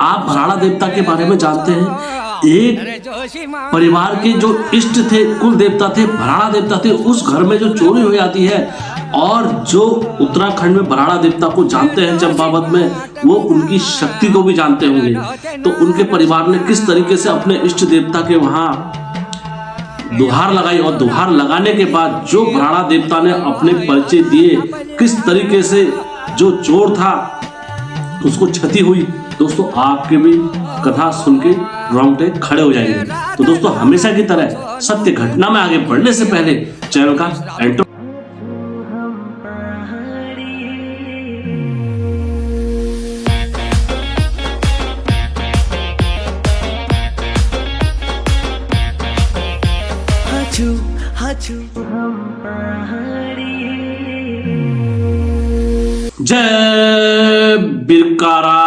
आप भराड़ा देवता के बारे में जानते हैं? एक परिवार के जो इष्ट थे, कुल देवता थे, भराड़ा देवता थे, उस घर में जो चोरी हो जाती है, और जो उत्तराखंड में भराड़ा देवता को जानते हैं चंपावत में, वो उनकी शक्ति को भी जानते होंगे। तो उनके परिवार ने किस तरीके से अपने इष्ट देवता के वहां दुहार लगाई, और दुहार लगाने के बाद जो भराड़ा देवता ने अपने परिचय दिए, किस तरीके से जो चोर था उसको क्षति हुई, दोस्तों आपके भी कथा सुन के रोंगटे खड़े हो जाएंगे। तो दोस्तों हमेशा की तरह सत्य घटना में आगे बढ़ने से पहले चैनल का एंटर। जय बिरकारा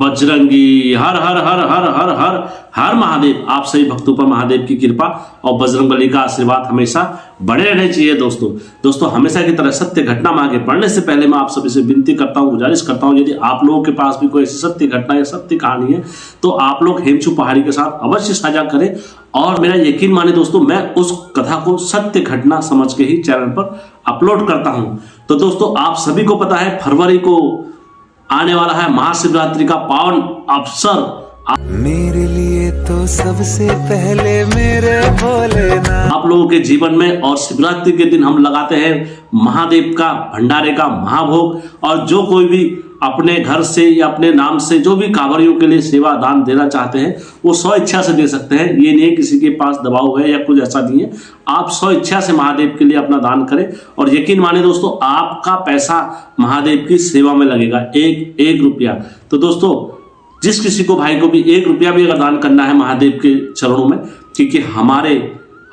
बजरंगी, हर हर हर हर हर हर हर महादेव। आप सभी भक्तों पर महादेव की कृपा और बजरंगबली का आशीर्वाद हमेशा बने रहने चाहिए। दोस्तों हमेशा की तरह सत्य घटना में आगे बढ़ने से पहले मैं आप सभी से विनती करता हूं, गुजारिश करता हूं, यदि आप लोगों के पास भी कोई ऐसी सत्य घटना या सत्य कहानी है तो आप लोग हेमचू पहाड़ी के साथ अवश्य साझा करें। और मेरा यकीन माने दोस्तों, मैं उस कथा को सत्य घटना समझ के ही चैनल पर अपलोड करता हूं। तो दोस्तों आप सभी को पता है, फरवरी को आने वाला है महाशिवरात्रि का पावन अवसर। मेरे लिए तो सबसे पहले मेरे भोलेनाथ आप लोगों के जीवन में, और शिवरात्रि के दिन हम लगाते हैं महादेव का भंडारे का महाभोग। और जो कोई भी अपने घर से या अपने नाम से जो भी कांवरियों के लिए सेवा दान देना चाहते हैं वो स्व इच्छा से दे सकते हैं। ये नहीं किसी के पास दबाव है या कुछ ऐसा नहीं है, आप स्व इच्छा से महादेव के लिए अपना दान करें। और यकीन माने दोस्तों, आपका पैसा महादेव की सेवा में लगेगा, एक रुपया। तो दोस्तों जिस किसी को भाई को भी 1 रुपया भी अगर दान करना है महादेव के चरणों में, क्योंकि हमारे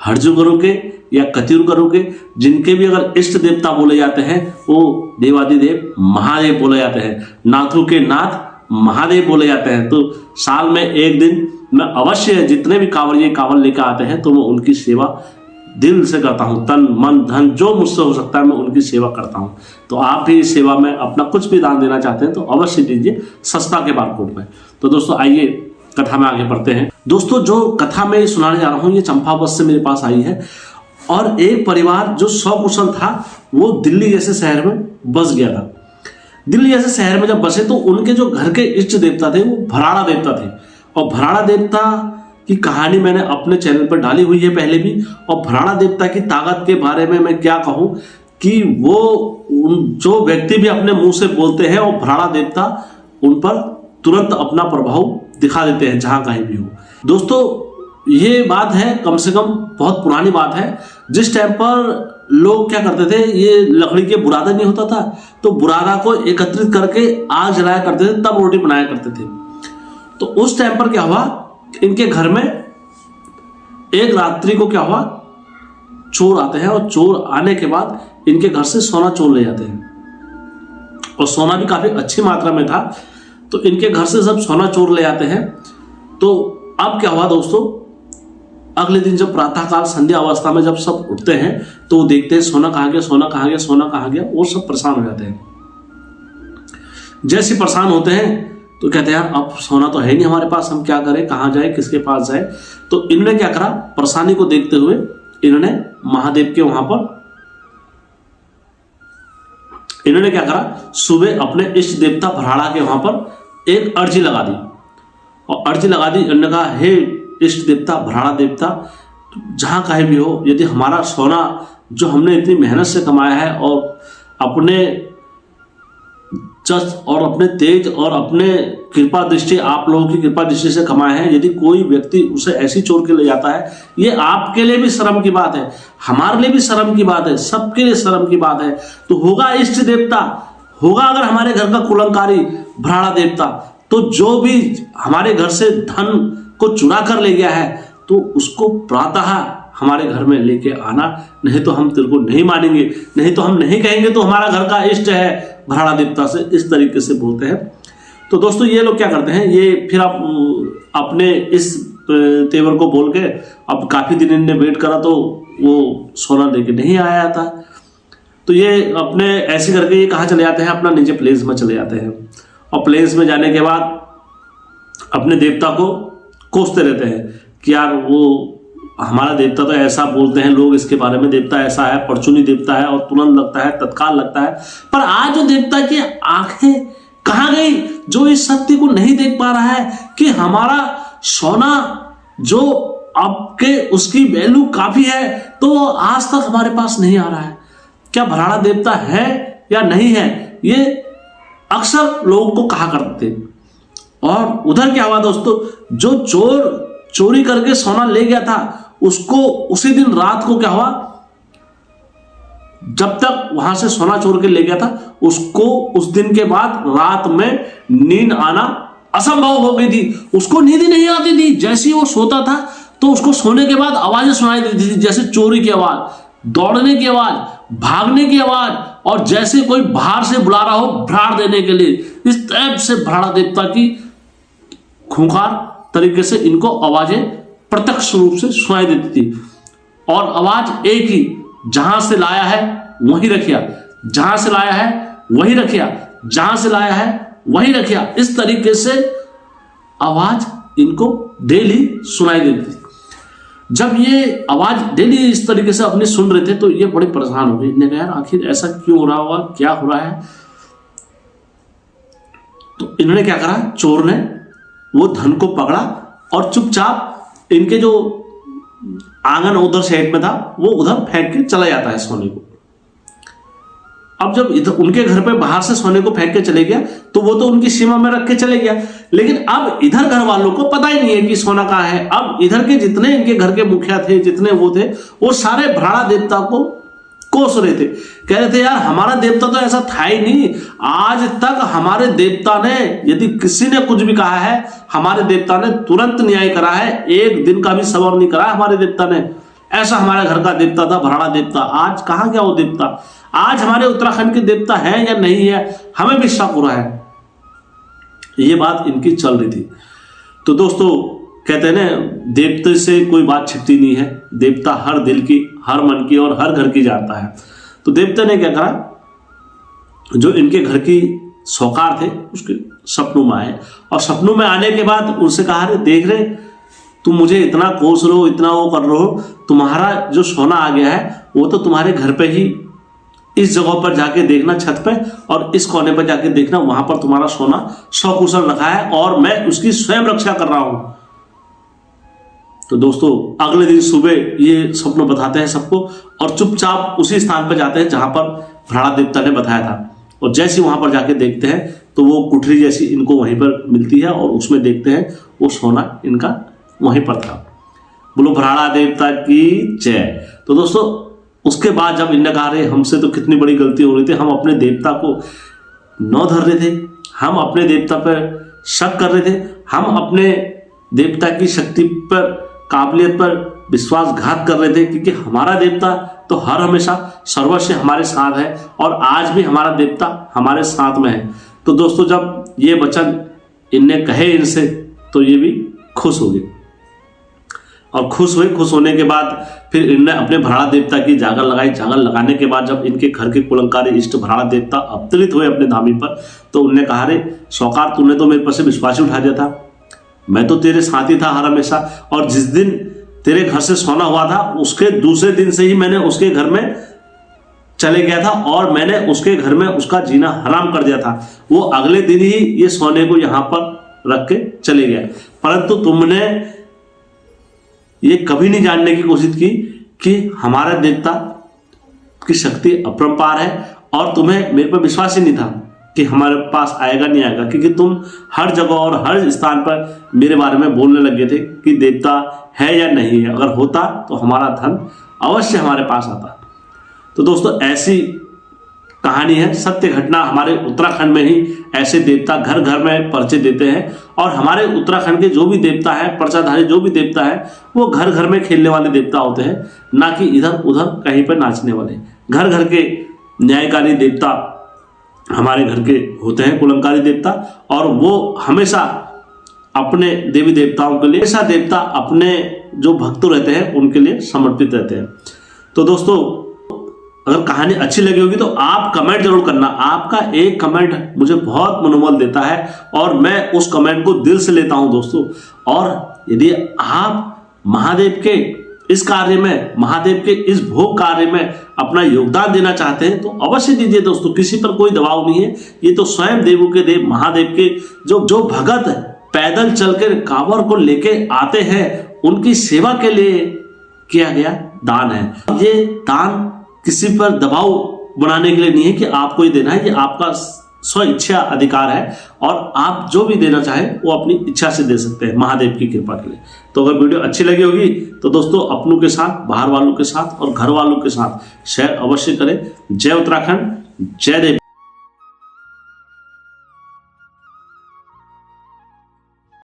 हरजुगरों के या कतियुगरों के जिनके भी अगर इष्ट देवता बोले जाते हैं वो देवादिदेव महादेव बोले जाते हैं, नाथों के नाथ महादेव बोले जाते हैं। तो साल में एक दिन मैं अवश्य जितने भी कांवरिये कांवर लेकर आते हैं तो मैं उनकी सेवा दिल से करता हूं, तन मन धन जो मुझसे हो सकता है मैं उनकी सेवा करता हूं। तो आप भी इस सेवा में अपना कुछ भी दान देना चाहते हैं तो अवश्य दीजिए, सस्ता के बारकोड में। तो दोस्तों आइए कथा में आगे बढ़ते हैं। दोस्तों जो कथा मैं सुनाने जा रहा हूं ये चंपावत से मेरे पास आई है। और एक परिवार जो सकुशल था वो दिल्ली जैसे शहर में बस गया था। दिल्ली जैसे शहर में जब बसे तो उनके जो घर के इष्ट देवता थे वो भराड़ा देवता थे। और भराड़ा देवता की कहानी मैंने अपने चैनल पर डाली हुई है पहले भी। और भराड़ा देवता की ताकत के बारे में मैं क्या कहूं कि वो जो व्यक्ति भी अपने मुंह से बोलते हैं और भराड़ा देवता उन पर तुरंत अपना प्रभाव दिखा देते हैं जहां कहीं भी हो। दोस्तों ये बात है कम से कम बहुत पुरानी बात है, जिस टाइम पर लोग क्या करते थे, ये लकड़ी के बुरादा नहीं होता था तो बुरादा को एकत्रित करके आग जलाया करते थे, तब रोटी बनाया करते थे। तो उस टाइम पर क्या हुआ, इनके घर में एक रात्रि को क्या हुआ, चोर आते हैं और चोर आने के बाद इनके घर से सोना चोर ले जाते हैं। और सोना भी काफी अच्छी मात्रा में था। तो इनके घर से सब सोना चोर ले जाते हैं। तो अब क्या हुआ दोस्तों, अगले दिन जब प्रातःकाल संध्या अवस्था में जब सब उठते हैं तो देखते हैं सोना कहाँ गया, सोना कहाँ गया, सोना कहाँ गया, और सब परेशान हो जाते हैं। जैसे परेशान होते हैं तो कहते हैं यार अब सोना तो है नहीं हमारे पास, हम क्या करें, कहाँ जाए, किसके पास जाए। तो इन्होंने क्या करा, परेशानी को देखते हुए इन्होंने महादेव के वहां पर इन्होंने क्या करा, सुबह अपने इष्ट देवता भराड़ा के वहां पर एक अर्जी लगा दी। और अर्जी लगा दी, इन्होंने कहा हे इष्ट देवता भराड़ा देवता, जहां कहीं भी हो, यदि हमारा सोना जो हमने इतनी मेहनत से कमाया है और अपने जस और अपने तेज और अपने कृपा दृष्टि, आप लोगों की कृपा दृष्टि से कमाए हैं, यदि कोई व्यक्ति उसे ऐसी चोर के ले जाता है, ये आपके लिए भी शर्म की बात है, हमारे लिए भी शर्म की बात है, सबके लिए शर्म की बात है। तो होगा इष्ट देवता, होगा अगर हमारे घर का कुलंकारी भराड़ा देवता, तो जो भी हमारे घर से धन को चुरा कर ले गया है तो उसको प्रातः हमारे घर में लेके आना, नहीं तो हम तेरे को नहीं मानेंगे, नहीं तो हम नहीं कहेंगे तो हमारा घर का इष्ट है भराड़ा देवता से, इस तरीके से बोलते हैं। तो दोस्तों ये लोग क्या करते हैं, ये फिर आप अपने इस तेवर को बोल के अब काफी दिन इनने वेट करा तो वो सोना लेके नहीं आया था। तो ये अपने ऐसे करके ये कहाँ चले जाते हैं, अपना नीचे प्लेस में चले जाते हैं। और प्लेस में जाने के बाद अपने देवता को कोसते रहते हैं कि यार वो हमारा देवता तो ऐसा बोलते हैं लोग इसके बारे में, देवता ऐसा है, परचुनी देवता है और तुरंत लगता है, तत्काल लगता है। पर आज जो देवता की आंखें कहाँ गई, जो इस सत्य को नहीं देख पा रहा है कि हमारा सोना जो आपके उसकी वैल्यू काफी है, तो वो आज तक हमारे पास नहीं आ रहा है। क्या भराड़ा देवता है या नहीं है, ये अक्सर लोगों को कहा करते थे। और उधर क्या हुआ दोस्तों, जो चोर चोरी करके सोना ले गया था उसको उसी दिन रात को क्या हुआ, जब तक वहां से सोना चोर के ले गया था उसको उस दिन के बाद रात में नींद आना असंभव हो गई थी। उसको नींद ही नहीं आती थी। जैसे ही वो सोता था तो उसको सोने के बाद आवाजें सुनाई देती थी, जैसे चोरी की आवाज, दौड़ने की आवाज, भागने की आवाज, और जैसे कोई बाहर से बुला रहा हो भ्राड़ देने के लिए। इस टाइप से भराड़ा देवता की खूंखार तरीके से इनको आवाजें प्रत्यक्ष रूप से सुनाई देती थी। और आवाज एक ही, जहां से लाया है वहीं रखिया, जहां से लाया है वहीं रखिया, जहां से लाया है वहीं रखिया। इस तरीके से आवाज इनको डेली सुनाई देती थी। जब ये आवाज डेली इस तरीके से अपने सुन रहे थे तो ये बड़े परेशान हो गए। इन्होंने कहा यार आखिर ऐसा क्यों हो रहा होगा, क्या हो रहा है। तो इन्होंने क्या करा, चोर ने वो धन को पकड़ा और चुपचाप इनके जो आंगन उधर साइड में था वो उधर फेंक के चला जाता है सोने को। अब जब इधर उनके घर पे बाहर से सोने को फेंक के चले गया तो वो तो उनकी सीमा में रख के चले गया, लेकिन अब इधर घर वालों को पता ही नहीं है कि सोना कहाँ है। अब इधर के जितने इनके घर के मुखिया थे, जितने वो थे, वो सारे भराड़ा देवता को कोस रहे थे, कह रहे थे यार हमारा देवता तो ऐसा था ही नहीं। आज तक हमारे देवता ने, यदि किसी ने कुछ भी कहा है, हमारे देवता ने तुरंत न्याय करा है, एक दिन का भी सबर नहीं करा हमारे देवता ने। ऐसा हमारे घर का देवता था भराड़ा देवता। आज कहाँ गया वो देवता, आज हमारे उत्तराखंड के देवता है या नहीं है, हमें भी शक हो रहा है। ये बात इनकी चल रही थी। तो दोस्तों कहते हैं ना, देवते से कोई बात छिपती नहीं है, देवता हर दिल की, हर मन की और हर घर की जानता है। तो देवता ने क्या करा, जो इनके घर की सौकार थे उसके सपनों में आए, और सपनों में आने के बाद उनसे कहा रे देख रहे तुम मुझे इतना कोस रहे हो, इतना वो कर रहे हो, तुम्हारा जो सोना आ गया है वो तो तुम्हारे घर पे ही, इस जगह पर जाके देखना छत पे, और इस कोने पर जाके देखना, वहां पर तुम्हारा सोना सकुशल रखा है और मैं उसकी स्वयं रक्षा कर रहा हूं। तो दोस्तों अगले दिन सुबह ये स्वप्न बताते हैं सबको और चुपचाप उसी स्थान पर जाते हैं जहां पर भराड़ा देवता ने बताया था। और जैसे वहां पर जाके देखते हैं तो वो कुठरी जैसी इनको वहीं पर मिलती है और उसमें देखते हैं वो सोना इनका वहीं पर था। बोलो भराड़ा देवता की जय। तो दोस्तों उसके बाद जब इन्हें कहा रहे हमसे तो कितनी बड़ी गलती हो रही थी, हम अपने देवता को न धर रहे थे, हम अपने देवता पर शक कर रहे थे, हम अपने देवता की शक्ति पर, काबिलियत पर विश्वासघात कर रहे थे, क्योंकि हमारा देवता तो हर हमेशा सर्वस्व हमारे साथ है और आज भी हमारा देवता हमारे साथ में है। तो दोस्तों जब ये वचन इनने कहे इनसे तो ये भी खुश हो गए और खुश हुए। खुश होने के बाद फिर इनने अपने भराड़ा देवता की जागर लगाई। जागर लगाने के बाद जब इनके घर के कुलंकारी इष्ट भराड़ा देवता अवतरित हुए अपने धामी पर, तो उनने कहा रे सौकार तूने तो मेरे पर से विश्वास ही उठा दिया था, मैं तो तेरे साथी था हर हमेशा, और जिस दिन तेरे घर से सोना हुआ था उसके दूसरे दिन से ही मैंने उसके घर में चले गया था और मैंने उसके घर में उसका जीना हराम कर दिया था। वो अगले दिन ही ये सोने को यहां पर रख के चले गया, परंतु तुमने ये कभी नहीं जानने की कोशिश की कि हमारा देवता की शक्ति अपरंपार है, और तुम्हें मेरे पर विश्वास ही नहीं था कि हमारे पास आएगा नहीं आएगा, क्योंकि तुम हर जगह और हर स्थान पर मेरे बारे में बोलने लगे थे कि देवता है या नहीं है, अगर होता तो हमारा धन अवश्य हमारे पास आता। तो दोस्तों ऐसी कहानी है, सत्य घटना। हमारे उत्तराखंड में ही ऐसे देवता घर घर में परिचय देते हैं, और हमारे उत्तराखंड के जो भी देवता है, पर्चाधारी जो भी देवता है, वो घर घर में खेलने वाले देवता होते हैं, ना कि इधर उधर कहीं पर नाचने वाले। घर घर के न्यायकारी देवता हमारे घर के होते हैं, कुलंकारी देवता, और वो हमेशा अपने देवी देवताओं के लिए, ऐसा देवता अपने जो भक्त रहते हैं उनके लिए समर्पित रहते हैं। तो दोस्तों अगर कहानी अच्छी लगी होगी तो आप कमेंट जरूर करना। आपका एक कमेंट मुझे बहुत मनोबल देता है और मैं उस कमेंट को दिल से लेता हूं दोस्तों। और यदि आप महादेव के इस कार्य में, महादेव के इस भोग कार्य में अपना योगदान देना चाहते हैं तो अवश्य दीजिए दोस्तों, किसी पर कोई दबाव नहीं है। ये तो स्वयं देवों के देव महादेव के जो भगत पैदल चलकर कांवर को लेके आते हैं उनकी सेवा के लिए किया गया दान है। ये दान किसी पर दबाव बनाने के लिए नहीं है कि आपको ही देना है, ये आपका स्व इच्छा अधिकार है और आप जो भी देना चाहें वो अपनी इच्छा से दे सकते हैं महादेव की कृपा के लिए। तो अगर वीडियो अच्छी लगी होगी तो दोस्तों अपनों के साथ, बाहर वालों के साथ और घर वालों के साथ शेयर अवश्य करें। जय उत्तराखंड, जय देव।